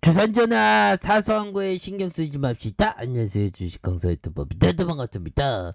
주산전화 사소한 거에 신경 쓰지 맙시다. 안녕하세요, 주식강사 유튜버 대대 반갑습니다.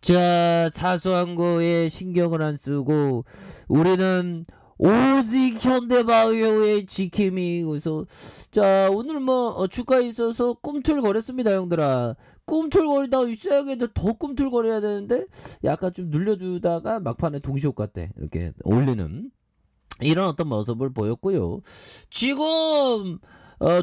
자, 사소한 거에 신경을 안 쓰고 우리는 오직 현대바이오의 지킴이. 그래서 자, 오늘 주가에 있어서 꿈틀거렸습니다, 형들아. 꿈틀거리다가 윗사역에도 더 꿈틀거려야 되는데 약간 좀 눌려주다가 막판에 동시효과 때 이렇게 올리는 이런 어떤 모습을 보였고요. 지금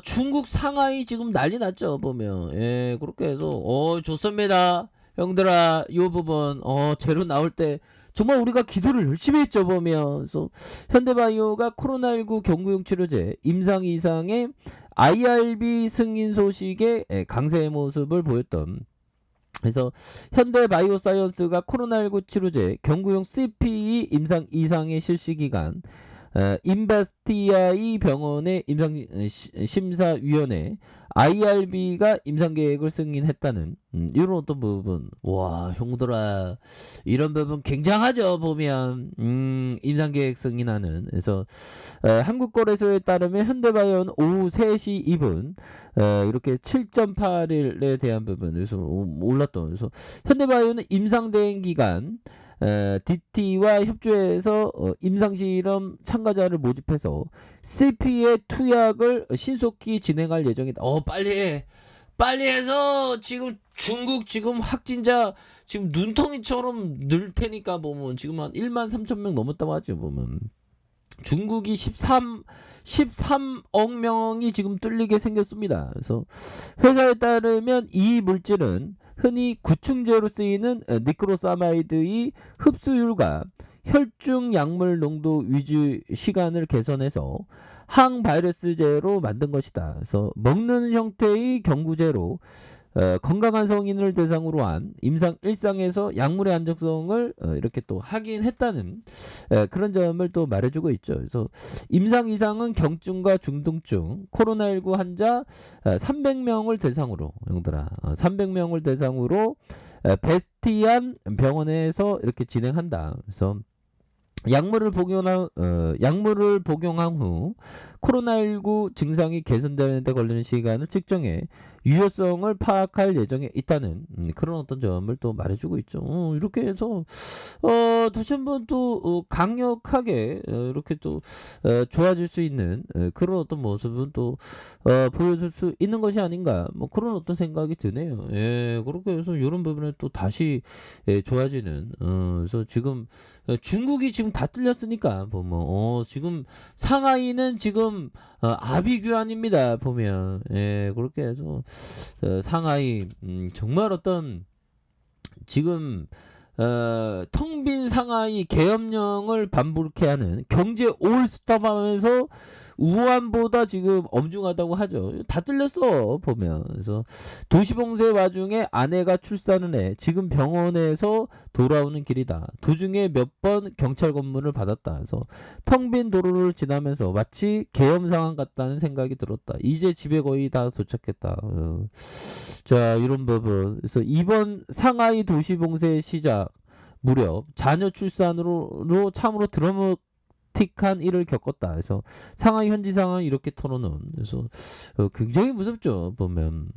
중국 상하이 지금 난리 났죠, 보면. 예, 그렇게 해서 좋습니다, 형들아. 이 부분 재료 나올 때 정말 우리가 기도를 열심히 했죠, 보면. 그래서 현대바이오가 코로나19 경구용 치료제 임상 이상의 IRB 승인 소식에 강세의 모습을 보였던. 그래서 현대바이오사이언스가 코로나19 치료제 경구용 CPE 임상 이상의 실시기간 인바스티아이 병원의 임상심사위원회 IRB가 임상계획을 승인했다는 이런 어떤 부분. 와, 형들아, 이런 부분 굉장하죠, 보면. 임상계획 승인하는. 그래서 한국거래소에 따르면 현대바이오는 오후 3시 2분 이렇게 7.8일에 대한 부분. 그래서 올랐던. 그래서 현대바이오는 임상대행 기간 DT와 협조해서 임상실험 참가자를 모집해서 CP의 투약을 신속히 진행할 예정이다. 빨리 해서 지금 중국 지금 확진자 지금 눈덩이처럼 늘 테니까 보면 지금 한 1만 3천 명 넘었다고 하죠, 보면. 중국이 13억 명이 지금 뚫리게 생겼습니다. 그래서 회사에 따르면 이 물질은 흔히 구충제로 쓰이는 니크로사마이드의 흡수율과 혈중 약물 농도 유지 시간을 개선해서 항바이러스제로 만든 것이다. 그래서 먹는 형태의 경구제로 건강한 성인을 대상으로 한 임상 1상에서 약물의 안정성을 이렇게 또 확인했다는 그런 점을 또 말해주고 있죠. 그래서 임상 이상은 경증과 중등증 코로나19 환자 300명을 대상으로, 형들아, 300명을 대상으로 베스티안 병원에서 이렇게 진행한다. 그래서 약물을 복용한 후 코로나19 증상이 개선되는 데 걸리는 시간을 측정해 유효성을 파악할 예정에 있다는 그런 어떤 점을 또 말해주고 있죠. 이렇게 해서 다시 한번 또 강력하게 이렇게 또 좋아질 수 있는 그런 어떤 모습은 또 보여줄 수 있는 것이 아닌가, 뭐 그런 어떤 생각이 드네요. 예, 그렇게 해서 이런 부분에 또 다시 좋아지는. 그래서 지금 중국이 지금 다 뚫렸으니까 보면 지금 상하이는 지금 아비규환입니다, 보면. 예, 그렇게 해서 상하이 정말 어떤 지금 텅 빈 상하이 계엄령을 반복해 하는 경제 올스톱하면서 우한보다 지금 엄중하다고 하죠. 다 뚫렸어, 보면. 그래서 도시봉쇄 와중에 아내가 출산을 해 지금 병원에서 돌아오는 길이다. 도중에 몇 번 경찰 검문을 받았다. 그래서 텅 빈 도로를 지나면서 마치 계엄 상황 같다는 생각이 들었다. 이제 집에 거의 다 도착했다. 자, 이런 부분. 그래서 이번 상하이 도시봉쇄 시작 무렵 자녀 출산으로 참으로 드라마틱한 일을 겪었다. 그래서 상하이 현지 상황 이렇게 털어놓은. 그래서 굉장히 무섭죠, 보면.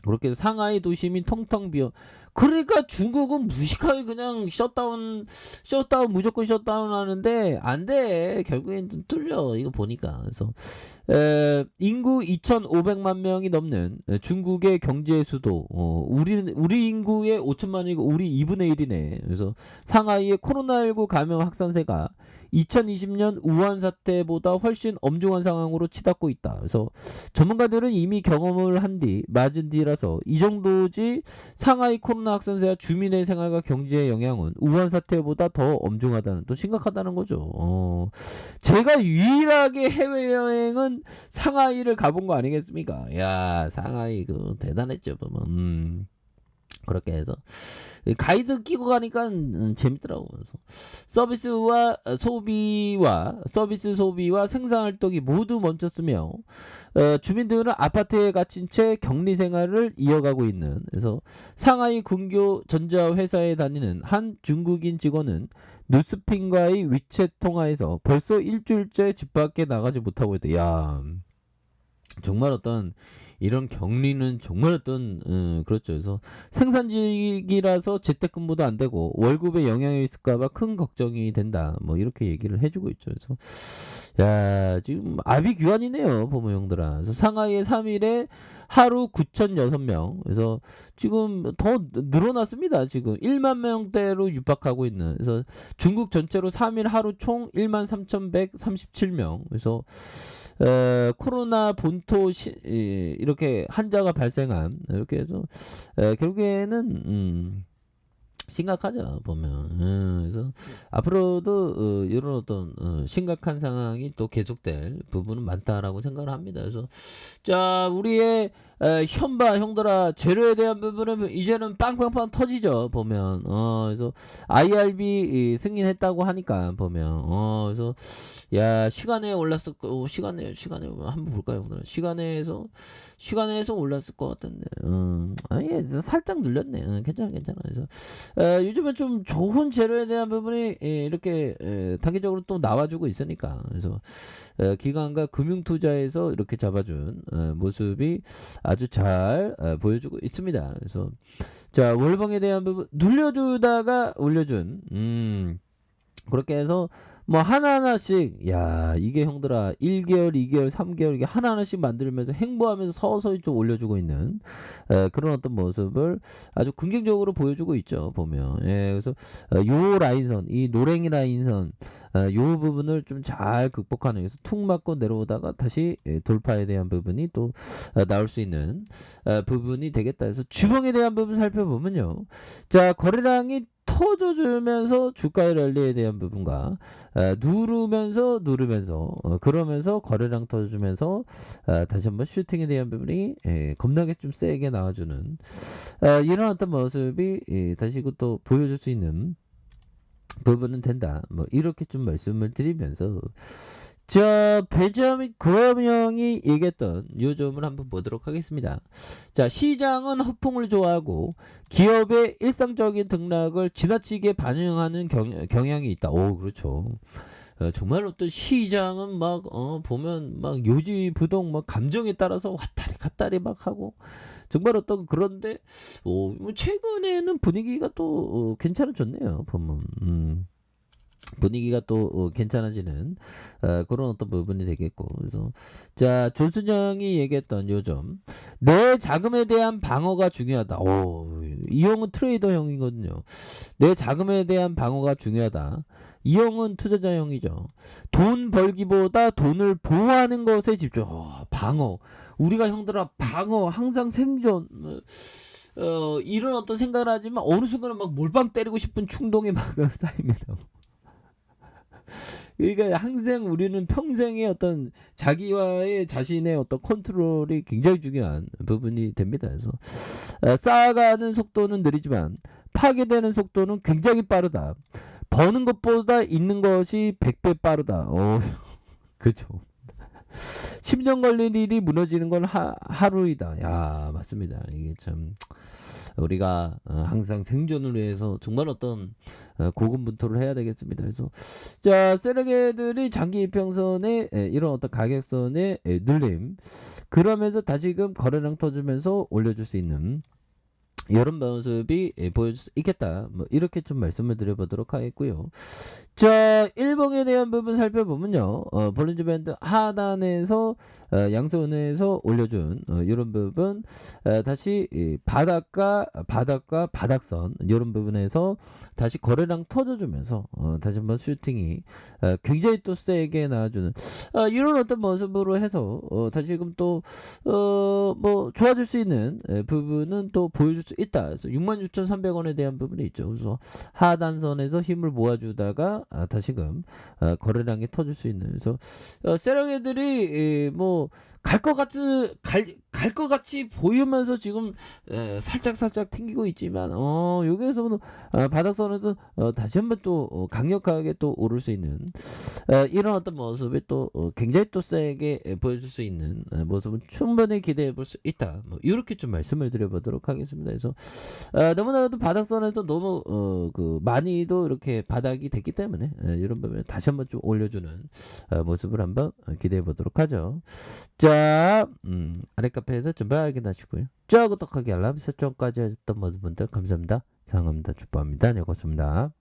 그렇게 해서 상하이 도심이 텅텅 비어. 그러니까 중국은 무식하게 그냥 셧다운 무조건 셧다운 하는데 안 돼. 결국엔 좀 뚫려, 이거 보니까. 그래서 인구 2,500만 명이 넘는 중국의 경제 수도. 우리 인구의 5천만이고 우리 2분의 1이네. 그래서 상하이의 코로나19 감염 확산세가 2020년 우한 사태보다 훨씬 엄중한 상황으로 치닫고 있다. 그래서 전문가들은 이미 경험을 한 뒤 맞은 뒤라서 이 정도지 상하이 코로나 확산세와 주민의 생활과 경제의 영향은 우한 사태보다 더 엄중하다는, 또 심각하다는 거죠. 제가 유일하게 해외여행은 상하이를 가본 거 아니겠습니까? 야, 상하이 그 대단했죠, 보면. 그렇게 해서 가이드 끼고 가니까 재밌더라고. 그래서 서비스 소비와 생산 활동이 모두 멈췄으며 주민들은 아파트에 갇힌 채 격리 생활을 이어가고 있는. 그래서 상하이 근교 전자 회사에 다니는 한 중국인 직원은 뉴스핀과의 위챗 통화에서 벌써 일주일째 집 밖에 나가지 못하고 있다. 야, 정말 어떤 이런 격리는 정말 어떤 그렇죠. 그래서 생산직이라서 재택근무도 안 되고 월급에 영향이 있을까 봐 큰 걱정이 된다. 뭐 이렇게 얘기를 해 주고 있죠. 그래서 야 지금 아비규환이네요 보모 형들아. 그래서 상하이에 3 일에 하루 9,006명. 그래서 지금 더 늘어났습니다. 지금 10,000 명대로 육박하고 있는. 그래서 중국 전체로 3일 하루 총 13,137명. 그래서 코로나 본토 이렇게 환자가 발생한 이렇게 해서 결국에는 심각하죠 보면. 그래서 앞으로도 이런 어떤 심각한 상황이 또 계속될 부분은 많다라고 생각을 합니다. 그래서 자 우리의 현바 형들아 재료에 대한 부분은 이제는 빵빵빵 터지죠 보면. 그래서 IRB 승인했다고 하니까 보면. 그래서 야 시간에 올랐을 거 시간에 한번 볼까요 형들. 시간에서 올랐을 것 같은데. 아니 살짝 눌렸네. 괜찮아. 그래서 요즘은 좀 좋은 재료에 대한 부분이 이렇게 단기적으로 또 나와주고 있으니까. 그래서 기관과 금융투자에서 이렇게 잡아준 모습이 아주 잘 보여주고 있습니다. 그래서 자 월봉에 대한 부분 눌려주다가 올려준 그렇게 해서 뭐 하나하나씩 야 이게 형들아 1개월 2개월 3개월 이게 하나하나씩 만들면서 행보하면서 서서히 좀 올려주고 있는 그런 어떤 모습을 아주 긍정적으로 보여주고 있죠 보면. 그래서 요 라인선 이 노랭이 라인선 요 부분을 좀 잘 극복하는 위해서 툭 맞고 내려오다가 다시 돌파에 대한 부분이 또 나올 수 있는 부분이 되겠다. 그래서 주봉에 대한 부분 살펴보면요. 자 거래량이 터져주면서 주가의 랠리에 대한 부분과 누르면서 그러면서 거래량 터져주면서 다시 한번 슈팅에 대한 부분이 겁나게 좀 세게 나와주는 이런 어떤 모습이 다시 또 보여줄 수 있는 부분은 된다. 뭐 이렇게 좀 말씀을 드리면서 자 베자민 그레엄 형이 얘기했던 요 점을 한번 보도록 하겠습니다. 자 시장은 허풍을 좋아하고 기업의 일상적인 등락을 지나치게 반영하는 경향이 있다. 오 그렇죠. 정말 어떤 시장은 막 보면 막 요지부동 막 감정에 따라서 왔다리 갔다리 막 하고 정말 어떤 그런데 뭐 최근에는 분위기가 또 괜찮아졌네요 보면. 분위기가 또 괜찮아지는 그런 어떤 부분이 되겠고. 그래서 자 조순영이 얘기했던 요점 내 자금에 대한 방어가 중요하다. 이 형은 트레이더 형이거든요. 내 자금에 대한 방어가 중요하다. 이 형은 투자자형이죠. 돈 벌기보다 돈을 보호하는 것에 집중. 방어. 우리가 형들아 방어 항상 생존. 이런 어떤 생각을 하지만 어느 순간은 막 몰빵 때리고 싶은 충동이 막 쌓입니다. 그러니까 항상 우리는 평생의 어떤 자기와의 자신의 어떤 컨트롤이 굉장히 중요한 부분이 됩니다. 그래서 쌓아가는 속도는 느리지만 파괴되는 속도는 굉장히 빠르다. 버는 것보다 있는 것이 100배 빠르다. 그렇죠. 10년 걸릴 일이 무너지는 건 하루이다. 야 맞습니다. 이게 참 우리가 항상 생존을 위해서 정말 어떤 고군분투를 해야 되겠습니다. 그래서 자 세력애들이 장기 이평선에 이런 어떤 가격선의 눌림 그러면서 다시금 거래량 터주면서 올려줄 수 있는 이런 모습이 보여줄 수 있겠다. 뭐 이렇게 좀 말씀을 드려보도록 하겠고요. 자, 일봉에 대한 부분 살펴보면요. 볼린저 밴드 하단에서 양손에서 올려준 이런 부분 다시 바닥과 바닥선 이런 부분에서 다시 거래량 터져주면서 다시 한번 슈팅이 굉장히 또 세게 나와주는 이런 어떤 모습으로 해서 다시금 또 뭐 좋아질 수 있는 부분은 또 보여줄 수 있다. 그래서 66,300원에 대한 부분이 있죠. 그래서 하단선에서 힘을 모아주다가 다시금 거래량이 터질 수 있는. 그래서 세력애들이 뭐 갈 것 같이 보이면서 지금 살짝 튕기고 있지만 여기에서는 바닥선에서 다시 한번 또 강력하게 또 오를 수 있는 이런 어떤 모습이 또 굉장히 또 세게 보여줄 수 있는 모습은 충분히 기대해 볼 수 있다. 뭐 이렇게 좀 말씀을 드려보도록 하겠습니다. 그래서 그래서 너무나도 바닥선에서 너무 많이도 이렇게 바닥이 됐기 때문에 이런 부분에 다시 한번 좀 올려주는 모습을 한번 기대해 보도록 하죠. 자, 아래 카페에서 준비 확인하시고요. 자, 구독하기 알람 설정까지 하셨던 모든 분들 감사합니다. 사랑합니다. 축복합니다. 네, 고맙습니다.